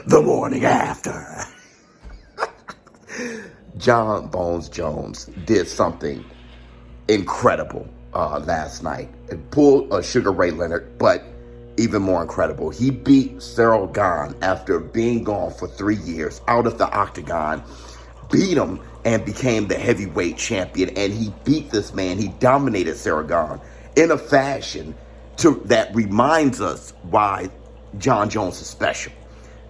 the morning after. John Bones Jones did something incredible last night. It pulled a Sugar Ray Leonard, but even more incredible, he beat Cyril Gane after being gone for 3 years out of the octagon, beat him and became the heavyweight champion. And he beat this man. He dominated Cyril Gane in a fashion that reminds us why John Jones is special.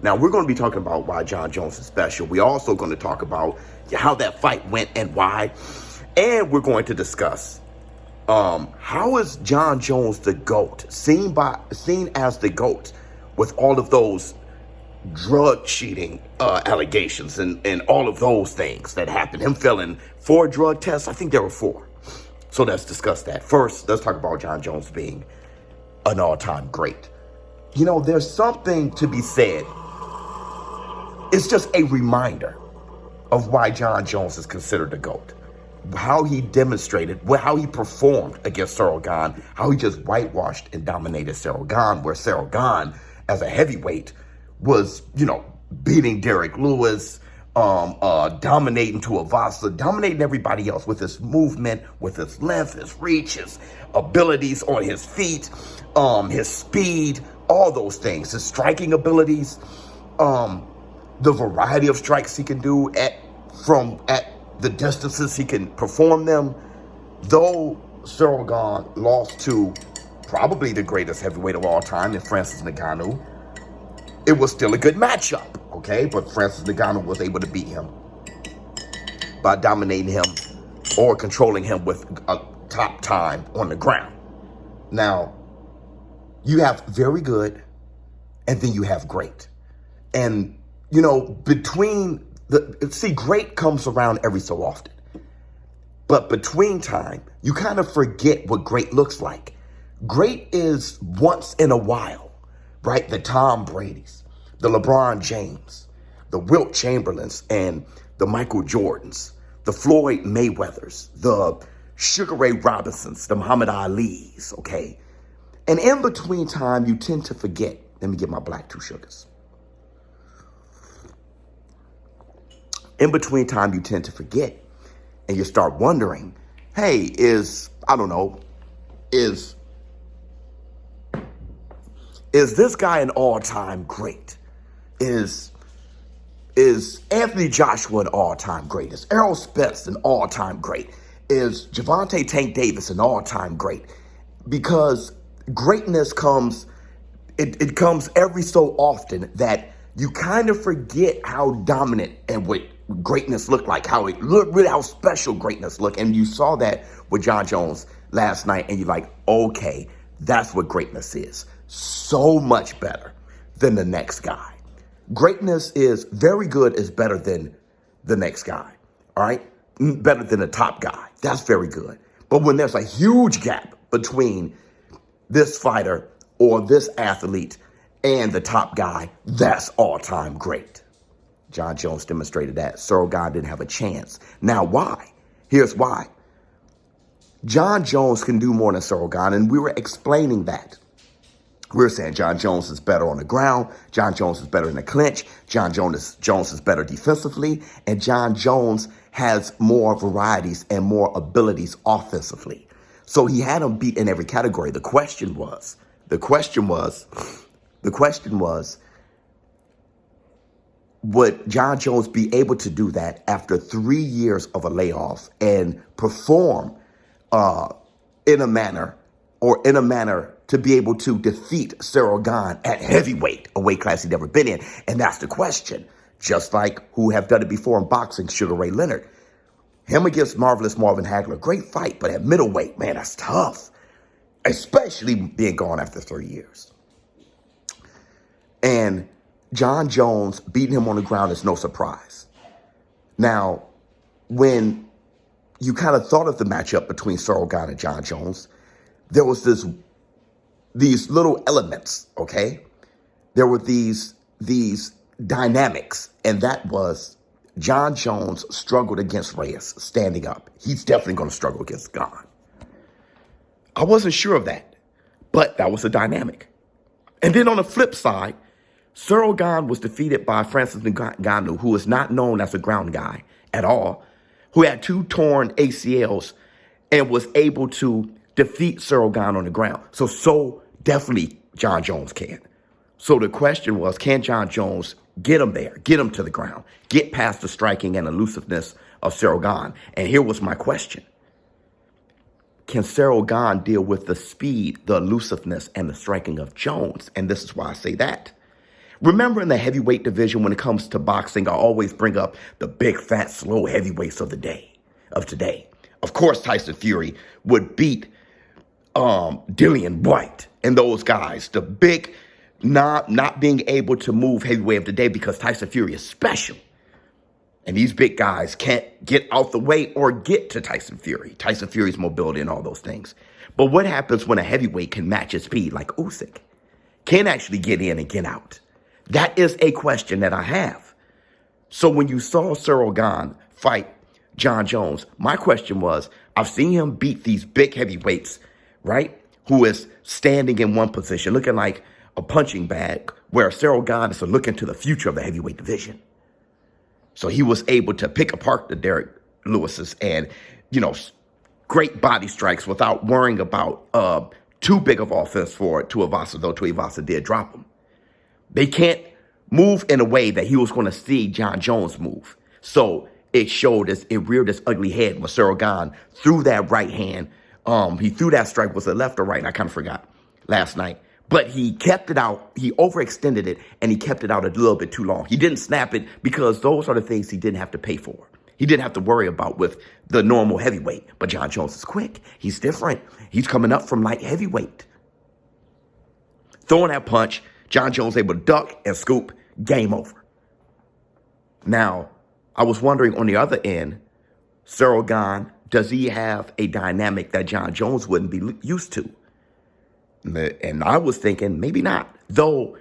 Now, we're going to be talking about why John Jones is special. We're also going to talk about how that fight went and why. And we're going to discuss how is John Jones the GOAT, seen as the GOAT with all of those drug cheating allegations and all of those things that happened. Him failing 4 drug tests. I think there were 4. So let's discuss that. First, let's talk about John Jones being an all-time great. You know, there's something to be said. It's just a reminder of why John Jones is considered the GOAT. How he demonstrated, how he performed against Cyril Gane, how he just whitewashed and dominated Cyril Gane, where Cyril Gane, as a heavyweight, was, beating Derek Lewis, dominating Tuivasa, dominating everybody else with his movement, with his length, his reach, his abilities on his feet, his speed, all those things, his striking abilities, the variety of strikes he can do at the distances he can perform them. Though Cyril Gane lost to probably the greatest heavyweight of all time in Francis Ngannou, it was still a good matchup, okay? But Francis Ngannou was able to beat him by dominating him or controlling him with a top time on the ground. Now, you have very good, and then you have great. And, great comes around every so often. But between time, you kind of forget what great looks like. Great is once in a while, right? The Tom Bradys, the LeBron James, the Wilt Chamberlains, and the Michael Jordans, the Floyd Mayweathers, the Sugar Ray Robinsons, the Muhammad Alis, okay? And in between time, you tend to forget. Let me get my black 2 sugars. In between time, you tend to forget. And you start wondering, hey, is this guy an all-time great? Is Anthony Joshua an all-time great? Is Errol Spence an all-time great? Is Javante Tank Davis an all-time great? Because greatness comes, it comes every so often that you kind of forget how dominant and what greatness looked like, how special greatness looked. And you saw that with John Jones last night, and you're like, okay, that's what greatness is. So much better than the next guy. Greatness is very good is better than the next guy, all right? Better than the top guy. That's very good. But when there's a huge gap between this fighter or this athlete and the top guy, that's all-time great. John Jones demonstrated that. Cyril Gane didn't have a chance. Now, why? Here's why. John Jones can do more than Cyril Gane, and we were explaining that. We were saying John Jones is better on the ground, John Jones is better in the clinch, John Jones is better defensively, and John Jones has more varieties and more abilities offensively. So he had him beat in every category. The question was, would John Jones be able to do that after 3 years of a layoff and perform in a manner to be able to defeat Cyril Gane at heavyweight, a weight class he'd never been in? And that's the question. Just like who have done it before in boxing, Sugar Ray Leonard. Him against Marvelous Marvin Hagler, great fight, but at middleweight, man, that's tough. Especially being gone after 3 years. And John Jones beating him on the ground is no surprise. Now, when you kind of thought of the matchup between Cyril Gane and John Jones, there was these little elements, okay? There were these dynamics, and that was John Jones struggled against Reyes standing up. He's definitely going to struggle against Gane. I wasn't sure of that, but that was a dynamic. And then on the flip side, Cyril Gane was defeated by Francis Ngannou, who is not known as a ground guy at all, who had 2 torn ACLs and was able to defeat Cyril Gane on the ground. So definitely Jon Jones can. So the question was, can Jon Jones get him there, get him to the ground, get past the striking and elusiveness of Cyril Gane? And here was my question. Can Cyril Gane deal with the speed, the elusiveness, and the striking of Jones? And this is why I say that. Remember, in the heavyweight division, when it comes to boxing, I always bring up the big, fat, slow heavyweights of today. Of course, Tyson Fury would beat Dillian White and those guys, the big, not being able to move heavyweight of today, because Tyson Fury is special. And these big guys can't get out the way or get to Tyson Fury. Tyson Fury's mobility and all those things. But what happens when a heavyweight can match his speed like Usyk? Can actually get in and get out? That is a question that I have. So when you saw Cyril Gane fight Jon Jones, my question was, I've seen him beat these big heavyweights, right? Who is standing in one position, looking like a punching bag, where Cyril Gane is looking to the future of the heavyweight division. So he was able to pick apart the Derek Lewis's and, great body strikes without worrying about too big of offense for Tuivasa, though Tuivasa did drop him. They can't move in a way that he was going to see Jon Jones move. So it reared its ugly head when Cyril Gane threw that right hand. He threw that strike. Was it left or right? I kind of forgot last night. But he kept it out. He overextended it, and he kept it out a little bit too long. He didn't snap it because those are the things he didn't have to pay for. He didn't have to worry about with the normal heavyweight. But Jon Jones is quick. He's different. He's coming up from light heavyweight. Throwing that punch, Jon Jones able to duck and scoop, game over. Now, I was wondering on the other end, Cyril Gane, does he have a dynamic that Jon Jones wouldn't be used to? And I was thinking maybe not. Though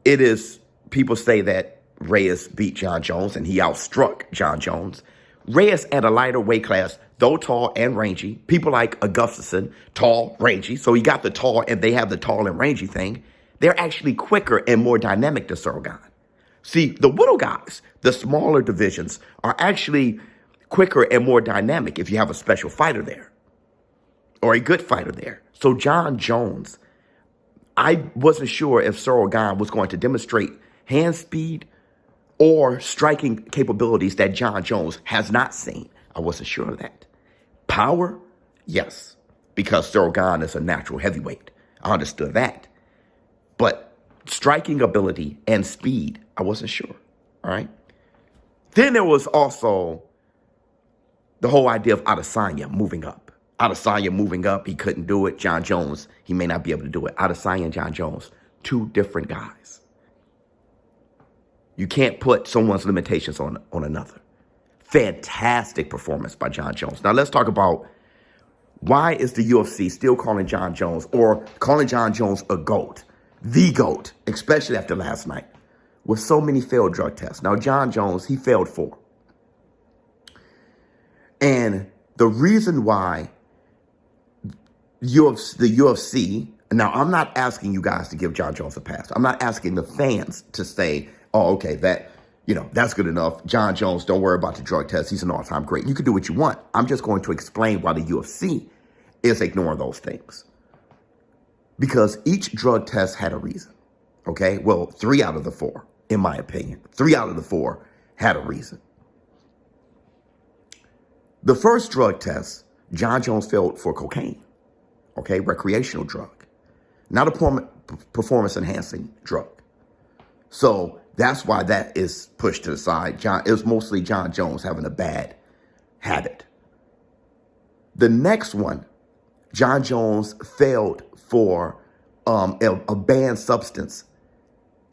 it is, people say that Reyes beat Jon Jones and he outstruck Jon Jones. Reyes at a lighter weight class, though tall and rangy. People like Augustusson, tall, rangy. So he got the tall, and they have the tall and rangy thing. They're actually quicker and more dynamic than Cyril Gane. See, the little guys, the smaller divisions, are actually quicker and more dynamic if you have a special fighter there or a good fighter there. So Jon Jones, I wasn't sure if Cyril Gane was going to demonstrate hand speed or striking capabilities that Jon Jones has not seen. I wasn't sure of that. Power? Yes, because Cyril Gane is a natural heavyweight. I understood that. But striking ability and speed, I wasn't sure. All right. Then there was also the whole idea of Adesanya moving up. Adesanya moving up, he couldn't do it. Jon Jones, he may not be able to do it. Adesanya and Jon Jones, 2 different guys. You can't put someone's limitations on another. Fantastic performance by Jon Jones. Now let's talk about, why is the UFC still calling Jon Jones, or calling Jon Jones a GOAT? The GOAT, especially after last night, with so many failed drug tests. Now, Jon Jones, he failed 4. And the reason why the UFC, now I'm not asking you guys to give Jon Jones a pass. I'm not asking the fans to say, oh, okay, that's good enough. Jon Jones, don't worry about the drug test. He's an all-time great. You can do what you want. I'm just going to explain why the UFC is ignoring those things. Because each drug test had a reason, okay? Well, 3 out of the 4, in my opinion. 3 out of the 4 had a reason. The first drug test, Jon Jones failed for cocaine, okay? Recreational drug, not a performance-enhancing drug. So that's why that is pushed to the side. It was mostly Jon Jones having a bad habit. The next one, Jon Jones failed for a banned substance,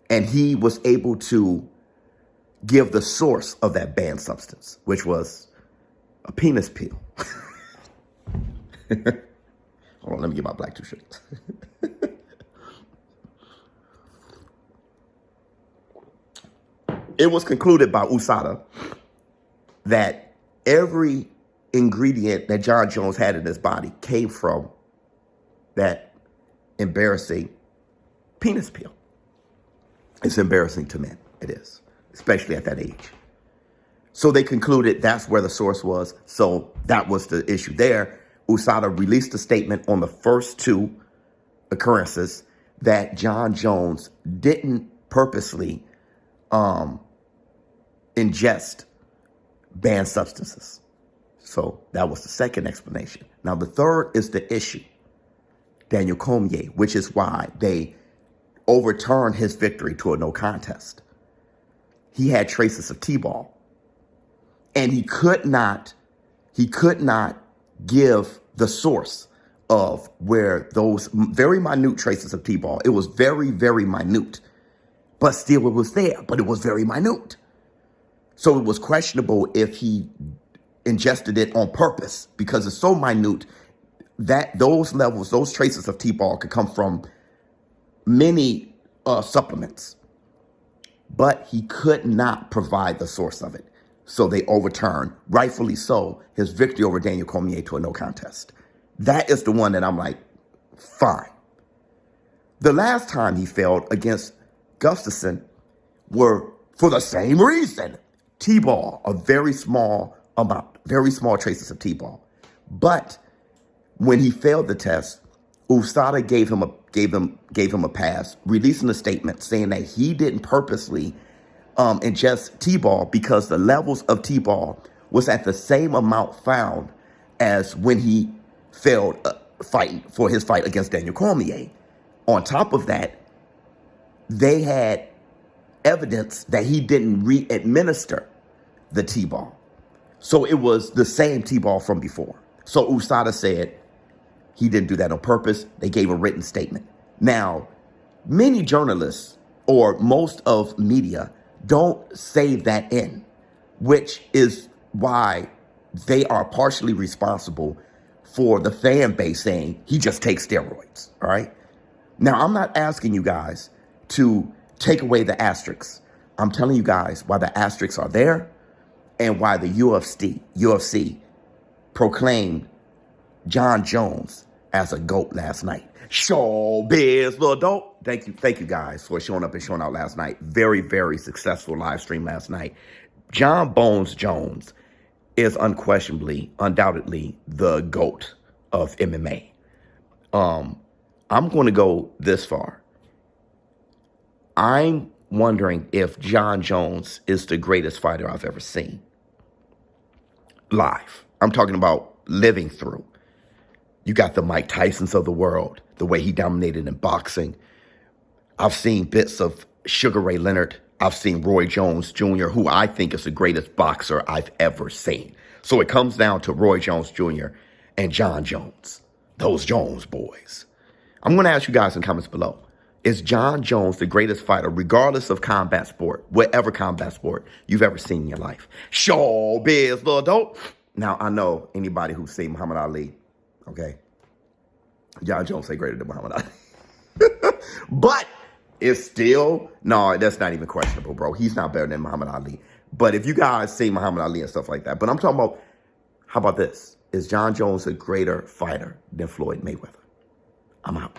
and he was able to give the source of that banned substance, which was a penis peel. Hold on, let me get my black t-shirt. It was concluded by USADA that every ingredient that Jon Jones had in his body came from that embarrassing penis peel. It's embarrassing to men. It is, especially at that age. So they concluded that's where the source was. So that was the issue there. USADA released a statement on the first two occurrences that John Jones didn't purposely ingest banned substances. So that was the second explanation. Now, the third is the issue, Daniel Cormier, which is why they overturned his victory to a no contest. He had traces of T-ball, and he could not give the source of where those very minute traces of T-ball, it was very, very minute, but still it was there, but it was very minute. So it was questionable if he ingested it on purpose, because it's so minute that those levels, those traces of T-ball could come from many supplements, but he could not provide the source of it. So they overturned, rightfully so, his victory over Daniel Cormier to a no contest. That is the one that I'm like, fine. The last time he failed against Gustafson were for the same reason. T-ball, a very small amount, very small traces of T-ball. But when he failed the test, USADA gave him a pass, releasing a statement saying that he didn't purposely ingest T-ball because the levels of T-ball was at the same amount found as when he failed fighting for his fight against Daniel Cormier. On top of that, they had evidence that he didn't re-administer the T-ball. So it was the same T-ball from before. So USADA said he didn't do that on purpose. They gave a written statement. Now, many journalists or most of media don't say that in, which is why they are partially responsible for the fan base saying he just takes steroids, all right? Now, I'm not asking you guys to take away the asterisks. I'm telling you guys why the asterisks are there and why the UFC proclaimed John Jones as a GOAT last night. ShowBizz The Advice. Thank you guys for showing up and showing out last night. Very, very successful live stream last night. John Bones Jones is undoubtedly the GOAT of MMA. I'm going to go this far. I'm wondering if John Jones is the greatest fighter I've ever seen live. I'm talking about living through. You got the Mike Tysons of the world, the way he dominated in boxing. I've seen bits of Sugar Ray Leonard. I've seen Roy Jones Jr., who I think is the greatest boxer I've ever seen. So it comes down to Roy Jones Jr. and John Jones, those Jones boys. I'm going to ask you guys in comments below. Is John Jones the greatest fighter, regardless of combat sport, whatever combat sport you've ever seen in your life? ShowBizz The Advice. Now, I know anybody who's seen Muhammad Ali, okay? John Jones ain't greater than Muhammad Ali. But it's still, no, that's not even questionable, bro. He's not better than Muhammad Ali. But if you guys see Muhammad Ali and stuff like that, but I'm talking about, how about this? Is John Jones a greater fighter than Floyd Mayweather? I'm out.